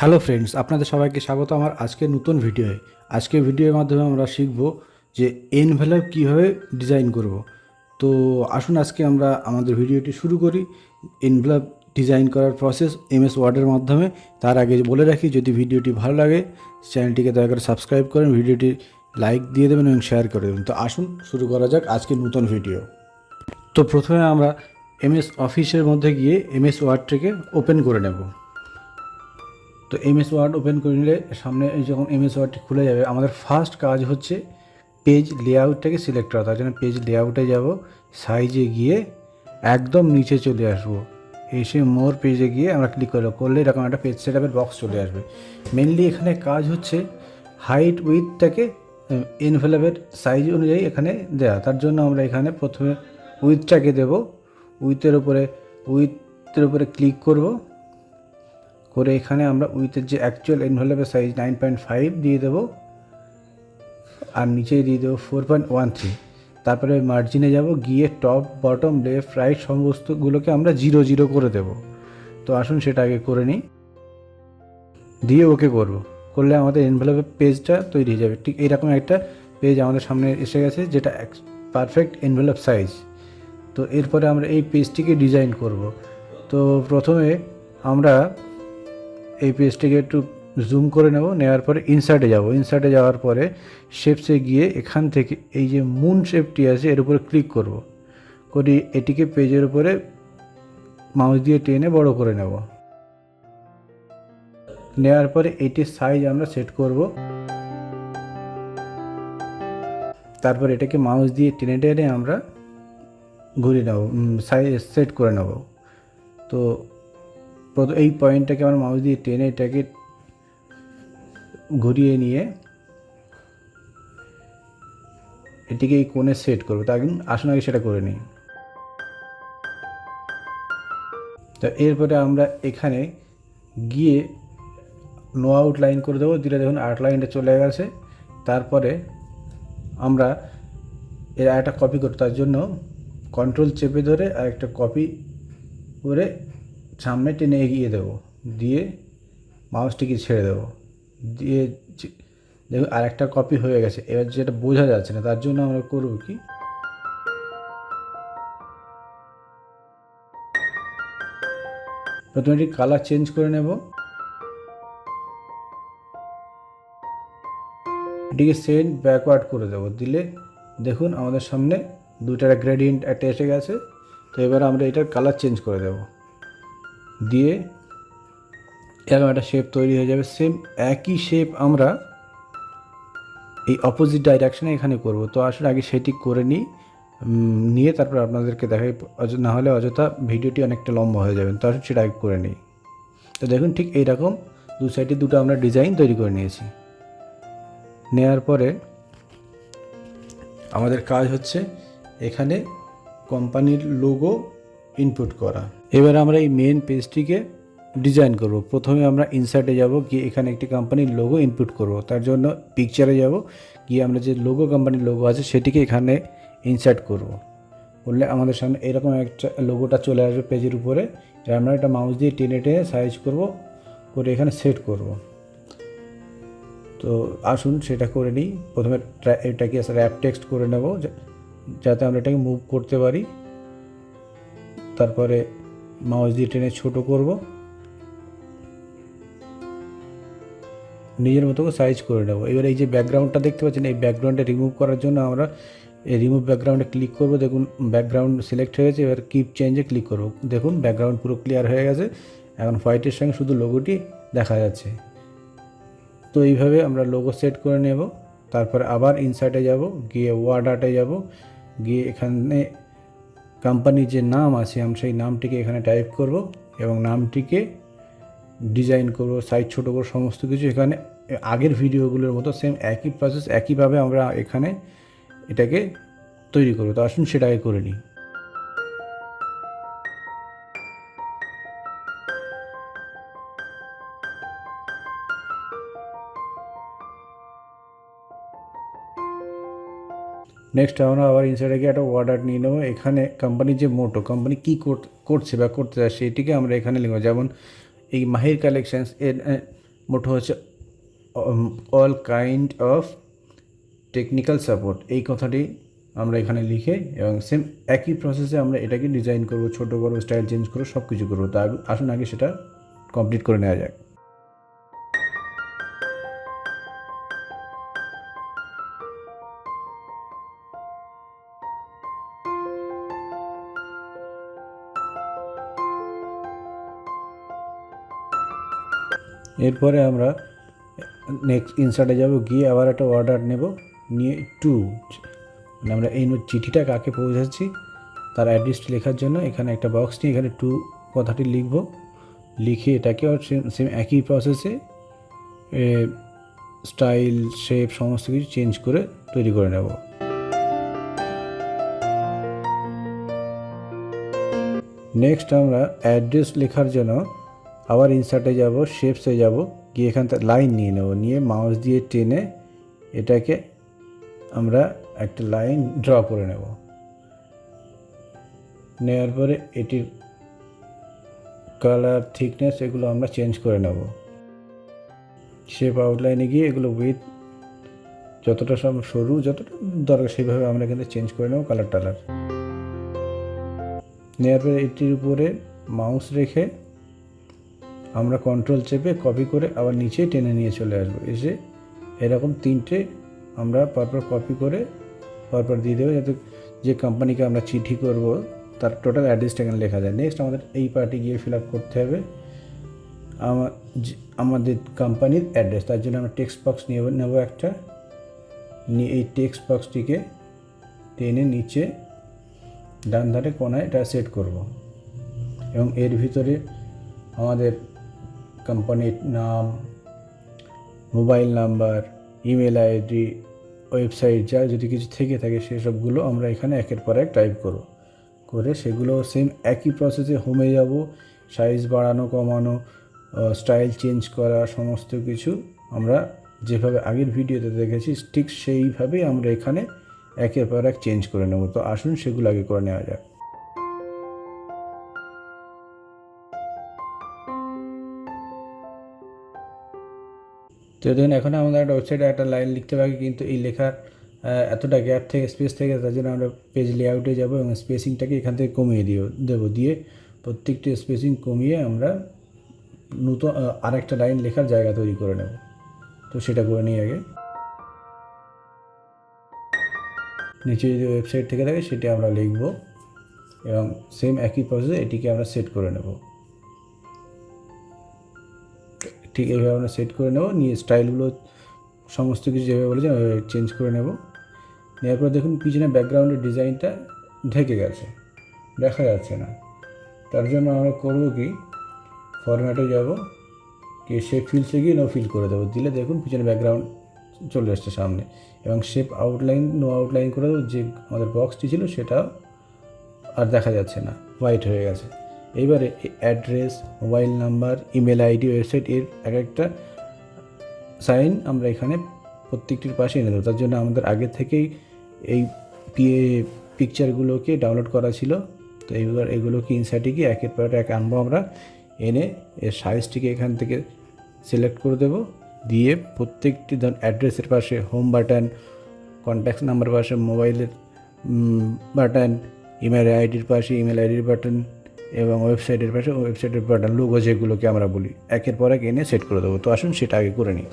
Hello friends, আপনাদের সবাইকে স্বাগত আমার আজকের নতুন ভিডিওয়ে। আজকের ভিডিওর মাধ্যমে আমরা শিখব যে এনভেলপ কীভাবে ডিজাইন করব। তো আসুন আজকে আমরা আমাদের ভিডিওটি শুরু করি এনভেলপ ডিজাইন করার প্রসেস এমএস ওয়ার্ডের মাধ্যমে। তার আগে বলে রাখি, যদি ভিডিওটি ভালো লাগে চ্যানেলটিকে দয়া করে সাবস্ক্রাইব করেন, ভিডিওটি লাইক দিয়ে দেবেন এবং শেয়ার করে দেবেন। তো আসুন শুরু করা যাক আজকের নতুন ভিডিও। তো প্রথমে আমরা এমএস অফিসের মধ্যে গিয়ে এমএস ওয়ার্ডটাকে ওপেন করে নেব। তো এমএস ওয়ার্ড ওপেন করে নিলে সামনে যখন এমএস ওয়ার্ডটি খুলে যাবে, আমাদের ফার্স্ট কাজ হচ্ছে পেজ লেআউটটাকে সিলেক্ট করা। তার জন্য পেজ লেআউটে যাব, সাইজে গিয়ে একদম নিচে চলে আসব, এসে মোর পেজে গিয়ে আমরা ক্লিক করলে এরকম একটা পেজ সেটআপের বক্স চলে আসবে। মেনলি এখানে কাজ হচ্ছে হাইট উইথটাকে এনভেলপের সাইজ অনুযায়ী এখানে দেওয়া। তার জন্য আমরা এখানে প্রথমে উইথটাকে দেব, উইথের উপরে ক্লিক করব, করে এখানে আমরা উইথের যে অ্যাকচুয়াল এনভেলপের সাইজ 9.5 দিয়ে দেবো, আর নিচে দিয়ে দেবো 4.13। তারপরে মার্জিনে যাব, গিয়ে টপ বটম লেফট রাইট সমস্তগুলোকে আমরা 0 করে দেব। তো আসুন সেটা আগে করে নিই, দিয়ে ওকে করলে আমাদের এনভেলপের পেজটা তৈরি হয়ে যাবে। ঠিক এইরকম একটা পেজ আমাদের সামনে এসে গেছে, যেটা পারফেক্ট এনভেলপ সাইজ। তো এরপরে আমরা এই পেজটিকে ডিজাইন করব। তো প্রথমে আমরা এই পেজটিকে একটু জুম করে নেওয়ার পরে ইনসার্টে যাওয়ার পরে শেপসে গিয়ে এখান থেকে এই যে মুন শেপটি আছে এর উপরে ক্লিক করি এটিকে পেজের উপরে মাউস দিয়ে টেনে বড় করে নেওয়ার পরে এটির সাইজ আমরা সেট করব। তারপর এটাকে মাউস দিয়ে টেনে আমরা ঘুরিয়ে নেব, সাইজ সেট করে নেব। তো এই পয়েন্টটাকে আমরা মাউস দিয়ে টেনে এটাকে ঘুরিয়ে নিয়ে এটিকে এই কোণে সেট করবো। তার আসুন আগে সেটা করে নিই। তো এরপরে আমরা এখানে গিয়ে নো আউটলাইন করে দেবো, দিলে দেখুন আউটলাইনটা চলে গেছে। তারপরে আমরা এর একটা কপি করব, তার জন্য কন্ট্রোল চেপে ধরে আর একটা কপি করে সামনে টেনে এগিয়ে দেবো, দিয়ে মাউসটিকে ছেড়ে দেবো, দিয়ে দেখুন আর একটা কপি হয়ে গেছে। এবার যেটা বোঝা যাচ্ছে না, তার জন্য আমরা করব কি, প্রথমে এটি কালার চেঞ্জ করে নেব, এটিকে সেন্ড ব্যাকওয়ার্ড করে দেবো, দিলে দেখুন আমাদের সামনে দুটার গ্রেডিয়েন্ট একটা এসে গেছে। তো এবার আমরা এটার কালার চেঞ্জ করে দেব, দিয়ে এরকম একটা শেপ তৈরি হয়ে যাবে। সেম একই শেপ আমরা এই অপোজিট ডাইরেকশানে এখানে করব। তো আসলে আগে সেটি করে নিয়ে তারপর আপনাদেরকে দেখাই, না হলে অযথা ভিডিওটি অনেকটা লম্বা হয়ে যাবে। তো আসলে সেটা আগে করে নিই। তো দেখুন ঠিক এইরকম দু সাইডে দুটো আমরা ডিজাইন তৈরি করে নিয়েছি। নেওয়ার পরে আমাদের কাজ হচ্ছে এখানে কোম্পানির লোগো ইনপুট করা। এবার আমরা এই মেন পেজটিকে ডিজাইন করব। প্রথমে আমরা ইনসার্টে যাব, গিয়ে এখানে একটি কোম্পানির লোগো ইনপুট করব। তার জন্য পিকচারে যাব, গিয়ে আমরা যে কোম্পানির লোগো আছে সেটিকে এখানে ইনসার্ট করলে আমাদের সামনে এরকম একটা লোগোটা চলে আসবে পেজের উপরে। আমরা এটা মাউস দিয়ে টেনে সাইজ করে এখানে সেট করব। তো আসুন সেটা করে নিই। প্রথমে এটাকে র্যাপ টেক্সট করে নেব, যাতে আমরা এটাকে মুভ করতে পারি। তারপরে মাউস দিয়ে টেনে ছোট করব, নিজের মতো সাইজ করে নেব। এবার এই যে ব্যাকগ্রাউন্ডটা দেখতে পাচ্ছেন, এই ব্যাকগ্রাউন্ডটা রিমুভ করার জন্য আমরা এই রিমুভ ব্যাকগ্রাউন্ডে ক্লিক করব। দেখুন ব্যাকগ্রাউন্ড সিলেক্ট হয়ে গেছে। এবার কিপ চেঞ্জে ক্লিক করব, দেখুন ব্যাকগ্রাউন্ড পুরো ক্লিয়ার হয়ে গেছে। এখন হোয়াইটের সঙ্গে শুধু লোগোটি দেখা যাচ্ছে। তো এইভাবে আমরা লোগো সেট করে নেব। তারপরে আবার ইনসার্টে যাব, গিয়ে ওয়ার্ড আর্টে যাব, গিয়ে এখানে কোম্পানির যে নাম আছে আমরা সেই নামটিকে এখানে টাইপ করব এবং নামটিকে ডিজাইন করব, সাইজ ছোট করব, সমস্ত কিছু এখানে আগের ভিডিওগুলোর মতো সেম একই প্রসেস একইভাবে আমরা এখানে এটাকে তৈরি করব। তো আসুন সেটা আগে করে নিই। নেক্সট আমরা আবার ইনসাইডে গিয়ে একটা ওয়ার্ড নিয়ে নেবো। এখানে কোম্পানির যে মোটো, কোম্পানি কী করছে বা করতে চায় সেটিকে আমরা এখানে লিখব। যেমন এই মাহির কালেকশানস এর মোটো হচ্ছে all kind of technical support, এই কথাটি আমরা এখানে লিখে এবং সেম একই প্রসেসে আমরা এটাকে ডিজাইন করব, ছোটো বড়ো স্টাইল চেঞ্জ করবো, সব কিছু করবো। তা আসুন আগে সেটা কমপ্লিট করে নেওয়া যাক। এরপরে আমরা নেক্সট ইনসার্টে যাব, গিয়ে আবার একটা অর্ডার নেব, নিয়ে টু মানে আমরা এই চিঠিটা কাকে পৌঁছাচ্ছি তার অ্যাড্রেসটি লেখার জন্য এখানে একটা বক্স নিয়ে এখানে টু কথাটি লিখব, লিখে এটাকে সেম একই প্রসেসে স্টাইল শেপ সমস্ত কিছু চেঞ্জ করে তৈরি করে নেব। নেক্সট আমরা অ্যাড্রেস লেখার জন্য আবার ইনসার্টে যাব, শেপসে যাব, গিয়ে এখান থেকে লাইন নিয়ে নেব, নিয়ে মাউস দিয়ে টেনে এটাকে আমরা একটা লাইন ড্র করে নেব। নেওয়ার পরে এটির কালার, থিকনেস এগুলো আমরা চেঞ্জ করে নেব। শেপ আউটলাইনে গিয়ে এগুলো উইথ যতটা সব সরু যতটা দরকার সেইভাবে আমরা কিন্তু চেঞ্জ করে নেব কালার টালার। নেওয়ার পরে এটির উপরে মাউস রেখে আমরা কন্ট্রোল চেপে কপি করে আবার নিচে টেনে নিয়ে চলে আসবো, এসে এরকম তিনটে আমরা পরপর কপি করে পরপর দিয়ে দেবো, যাতে যে কোম্পানিকে আমরা চিঠি করব তার টোটাল অ্যাড্রেসটা এখানে লেখা যায়। নেক্সট আমাদের এই পার্টে গিয়ে ফিল আপ করতে হবে আমাদের কোম্পানির অ্যাড্রেস। তার জন্য আমরা টেক্সট বক্স নেব একটা, নিয়ে এই টেক্সট বক্সটিকে টেনে নিচে ডান ধারে কোনায় এটা সেট করব এবং এর ভিতরে আমাদের কোম্পানির নাম, mobile number, email ID, website যা যদি কিছু থেকে থাকে সেসবগুলো আমরা এখানে একের পর এক টাইপ করে সেগুলো সেম একই প্রসেসে হোমে যাব, সাইজ বাড়ানো কমানো, স্টাইল চেঞ্জ করা সমস্ত কিছু আমরা যেভাবে আগের ভিডিওতে দেখেছি ঠিক সেইভাবেই আমরা এখানে একের পর এক চেঞ্জ করে নেব। তো আসুন সেগুলো আগে করে নেওয়া যাক। তো দেখুন এখন আমাদের একটা ওয়েবসাইটে একটা লাইন লিখতে পারি, কিন্তু এই লেখার এতটা গ্যাপ থেকে স্পেস থেকে, তার জন্য আমরা পেজ লেআউটে যাব এবং স্পেসিংটাকে এখান থেকে কমিয়ে দেবো, দিয়ে প্রত্যেকটি স্পেসিং কমিয়ে আমরা নতুন আরেকটা লাইন লেখার জায়গা তৈরি করে নেব। তো সেটা করে নিই আগে। নিচে যদি ওয়েবসাইট থেকে থাকে সেটি আমরা লিখব এবং সেম একই প্রসেসে এটিকে আমরা সেট করে নেব। ঠিক এইভাবে আমরা সেট করে নেব, নিয়ে স্টাইলগুলো সমস্ত কিছু যেভাবে বলেছি চেঞ্জ করে নেব। নেওয়ার পর দেখুন পিছনে ব্যাকগ্রাউন্ডের ডিজাইনটা ঢেকে গেছে, দেখা যাচ্ছে না। তার জন্য আমরা করব কি, ফরম্যাটে যাব, গিয়ে শেপ ফিলসে গিয়ে নো ফিল করে দেবো, দিলে দেখুন পিছনে ব্যাকগ্রাউন্ড চলে আসছে সামনে, এবং শেপ আউটলাইন নো আউটলাইন করে দেবো, যে আমাদের বক্সটি ছিল সেটা আর দেখা যাচ্ছে না, হোয়াইট হয়ে গেছে। এইবারে address, mobile number, email ID, website এর এক একটা সাইন আমরা এখানে প্রত্যেকটির পাশে এনে দেবো। তার জন্য আমাদের আগে থেকেই এই পিকচারগুলোকে ডাউনলোড করা ছিল। তো এইবার এগুলোকে ইনসার্টে গিয়ে একের পর এক আনবো আমরা, এনে এর সাইজটিকে এখান থেকে সিলেক্ট করে দেবো, দিয়ে প্রত্যেকটি ধরুন অ্যাড্রেসের পাশে হোম বাটন, কন্ট্যাক্ট নাম্বার পাশে মোবাইলের বাটন, ইমেল আইডির পাশে ইমেল আইডির বাটন এবং ওয়েবসাইটের পাশে ওয়েবসাইটের বাটন, লোগো যেগুলোকে আমরা বলি, একের পর এক এনে সেট করে দেবো। তো আসুন সেটা আগে করে নিই।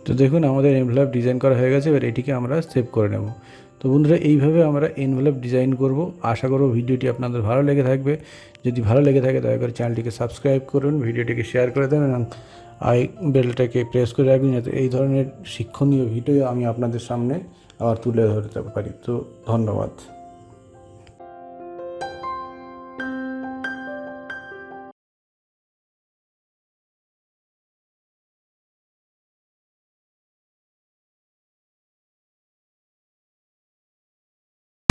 তো দেখুন আমাদের এনভেলপ ডিজাইন করা হয়ে গেছে, এবার এটিকে আমরা সেভ করে নেব। তো বন্ধুরা এইভাবে আমরা এনভেলপ ডিজাইন করব। আশা করব ভিডিওটি আপনাদের ভালো লেগে থাকবে। যদি ভালো লেগে থাকে দয়া করে চ্যানেলটিকে সাবস্ক্রাইব করুন, ভিডিওটিকে শেয়ার করে দেবেন এবং বেলটাকে প্রেস করে রাখবেন, যাতে এই ধরনের শিক্ষণীয় ভিডিও আমি আপনাদের সামনে আবার তুলে ধরতে পারি। তো ধন্যবাদ।